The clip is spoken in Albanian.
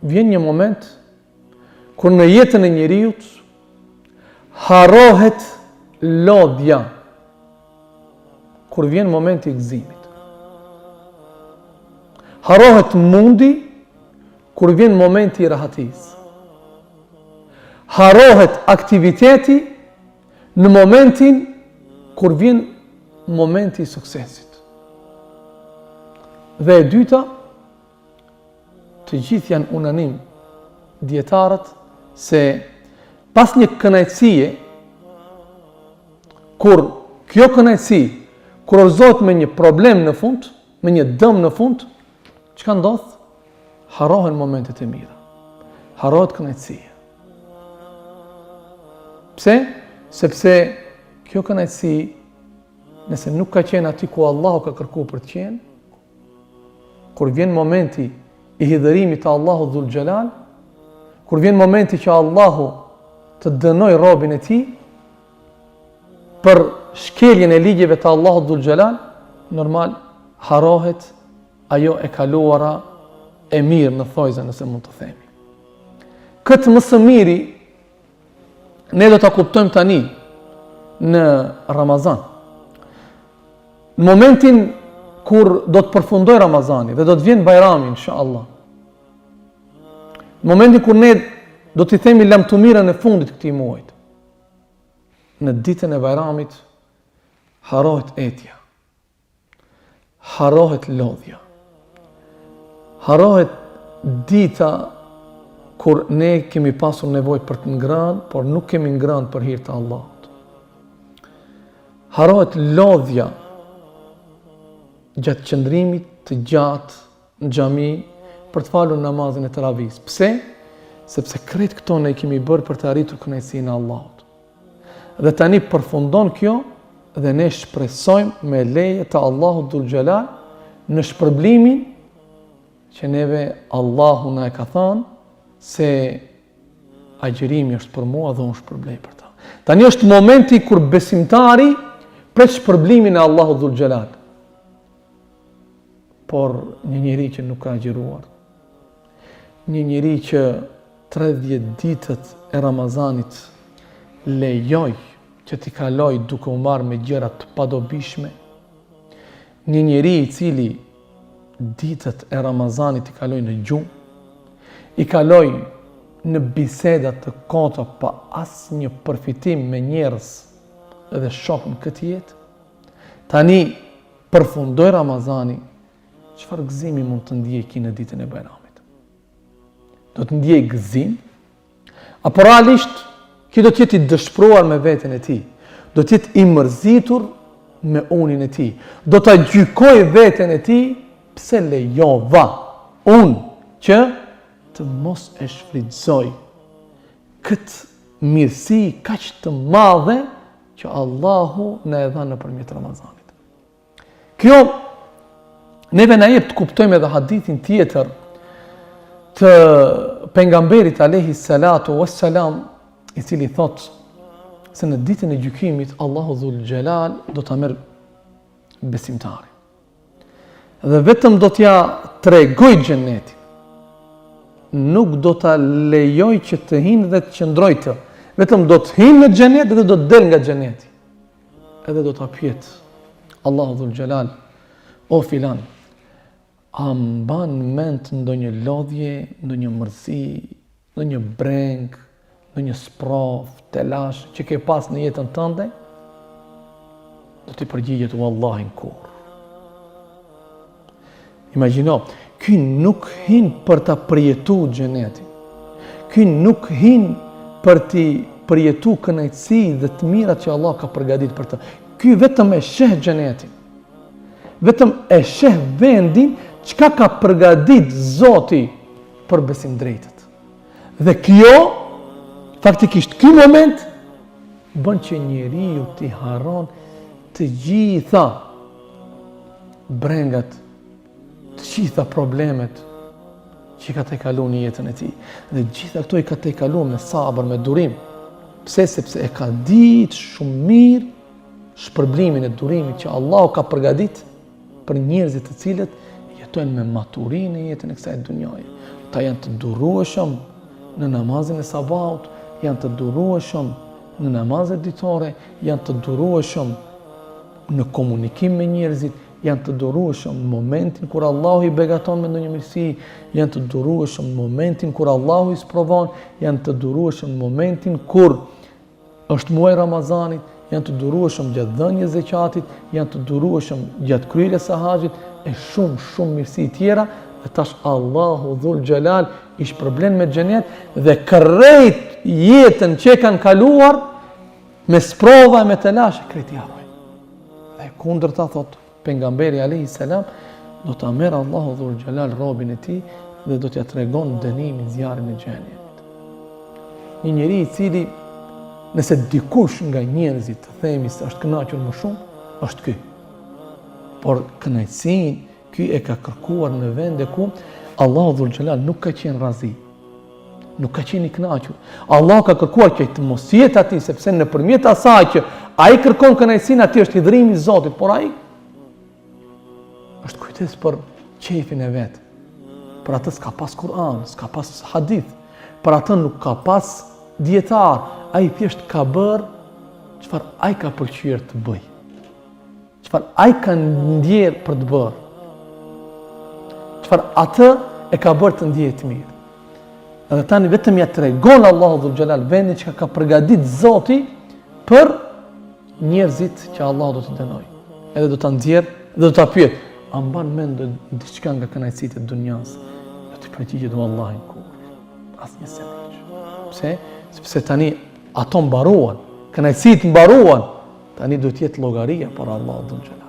vjen një moment kur në jetën e njeriut harrohet lodhja kur vjen momenti i gëzimit. Harrohet mundi kur vjen momenti i rahatisë. Harrohet aktiviteti në momentin kur vjen momenti i suksesit. Dhe e dyta, të gjithë janë unanim dietarët se pas një kënaqësie, kur kjo kënaqësi kurorzohet me një problem në fund, me një dëm në fund, çka ndodh? Harrohen momentet e mira. Harrohet kënaqësia. Pse? Sepse kjo kënaqësi, nëse nuk ka qenë aty ku Allahu ka kërkuar për të qenë, kur vjen momenti i hidhërimit të Allahut Dhul Xhelal, kur vjen momenti që Allahu të dënoj robin e tij për shkeljen e ligjeve të Allahut Dhul Xhelal, normal harrohet ajo e kaluara e mirë në thojza, nëse mund të themi. Këtë më së miri ne do ta kuptojmë tani në Ramazan. Në momentin kur do të përfundoj Ramazani dhe do të vjen Bajrami, inshallah. Në momentin kur ne do t'i themi lamtumirën e fundit këtij muajit. Në ditën e Bajramit harrohet etja. Harrohet lodhja. Harrohet dita kur ne kemi pasur nevojë për të ngrënë, por nuk kemi ngrënë për hir të Allahut. Harrohet lodhja gjatë qëndrimit të gjatë në xhami për të falur namazin e teravis. Pse? Sepse krejt këto ne kemi bërë për të arritur kënaqësinë e Allahut. Dhe tani përfundon kjo dhe ne shpresojmë me leje të Allahut Dhul Xhelal në shpërblimin që neve Allahu na e ka thënë se agjërimi është për mua dhe unë shpërblej për ta. Tani është momenti kur besimtari pret shpërblimin e Allahut Dhul Xhelal. Por një njeri që nuk ka agjëruar, një njeri që 30 ditët e Ramazanit lejoj që t'i kaloj duke u marrë me gjëra të padobishme, një njeri i cili ditët e Ramazanit i kaloj në gjumë, i kaloj në bisedat të kota pa asnjë përfitim me njerëz dhe shokën këtë jetë, tani përfundoj Ramazani, çfarë gëzimi mund të ndjej ki në ditën e Bajramit? Do të ndjej gëzim? Apo realisht ki do të jetë i dëshpëruar me veten e tij? Do të jetë i mërzitur me unin e tij? Do ta gjykoj veten e tij pse lejova unë që të mos e shfrytëzoj këtë mirësi kaq të madhe që Allahu na e dha nëpërmjet Ramazanit. Kjo neve na jep të kuptojmë edhe hadithin tjetër të pejgamberit alayhi salatu wassalam, i cili thot se në ditën e gjykimit Allahu Dhul Xhelal do ta merr besimtarin. Dhe vetëm do t'ja tregoj xhenetin. Nuk do ta lejoj që të hinë dhe të qëndroj të. Vetëm do të hinë në xhenet dhe do të del nga xheneti. Edhe do ta pyet Allahu Dhul Xhelal, o filan, a mban mend ndonjë lodhje, ndonjë mërzi, ndonjë breng, ndonjë sprov, telash që ke pas në jetën tënde? Do t'i përgjigjet wallahi kur. Imagjino, ky nuk hin për ta përjetuar xhenetin. Ky nuk hin për t'i përjetuar kënaqësi dhe të mirat që Allah ka përgatitur për të. Ky vetëm e sheh xhenetin. Vetëm e sheh vendin çka ka përgatit Zoti për besimdrejtët. Dhe kjo, faktikisht ky moment, bën që njeriu t'i harron të gjitha brengat, të gjitha problemet që i ka të kalu një jetën e tij. Dhe gjitha këto i ka të kalu me sabër, me durim. Pse? Sepse e ka ditë shumë mirë shpërblimin e durimit që Allahu ka përgatit për njerëzit të cilët kuptojnë me maturinë e jetën e kësaj dunjaje. Ata janë të durueshëm në namazin e sabahut, janë të durueshëm në namazet ditore, janë të durueshëm në komunikim me njerëzit, janë të durueshëm në momentin kur Allahu i begaton me ndonjë mirësi, janë të durueshëm në momentin kur Allahu i sprovon, janë të durueshëm në momentin kur është muaj Ramazanit, janë të durueshëm gjatë dhënies zakatit, janë të durueshëm gjatë kryerjes së haxhit e shumë mirësi tjera, dhe tash Allahu Dhul Xhelal i shpërblen me xhenet dhe kërrejt jetën që kanë kaluar me sprova e me telash krejt javë. Dhe kundërta thot pejgamberi alayhis salam, do ta merr Allahu Dhul Xhelal robën e tij dhe do t'ia tregon dënimin, zjarrin e xhenemit. Një njeri i cili nëse dikush nga njerëzit të themi se është kënaqur më shumë, është ky. Por kënaqësinë ky e ka kërkuar në vende ku Allahu Dhul Xhelal nuk ka qenë razi. Nuk ka qenë i kënaqur. Allah ka kërkuar që të mos jetë atij, sepse nëpërmjet asaj që ai kërkon kënaqësinë, aty është hidhrimi i Zotit, por ai është kujdes për qefin e vet. Për atë s'ka pas Kur'an, s'ka pas hadith, për atë nuk ka pas dietar, ai thjesht ka bërë çfarë ai ka pëlqyer të bëj. Çfarë ai ka ndjer për të bërë. Çfarë atë e ka bërë të ndjehet mirë. Edhe tani vetëm ja tregon Allahu Dhul Xhelal vendin që ka përgatit Zoti për njerëzit që Allahu do t'i dënojë. Edhe do ta nxjerr dhe do ta pyet, a mban mend diçka nga kënaqësitë e dunjas? Do të përgjigjet vallahi kur. Asnjë sendë. Pse? Sepse tani ato mbaruan, kënaqësitë mbaruan. Tani do të jetë llogaria për Allahu Dhul Xhelal.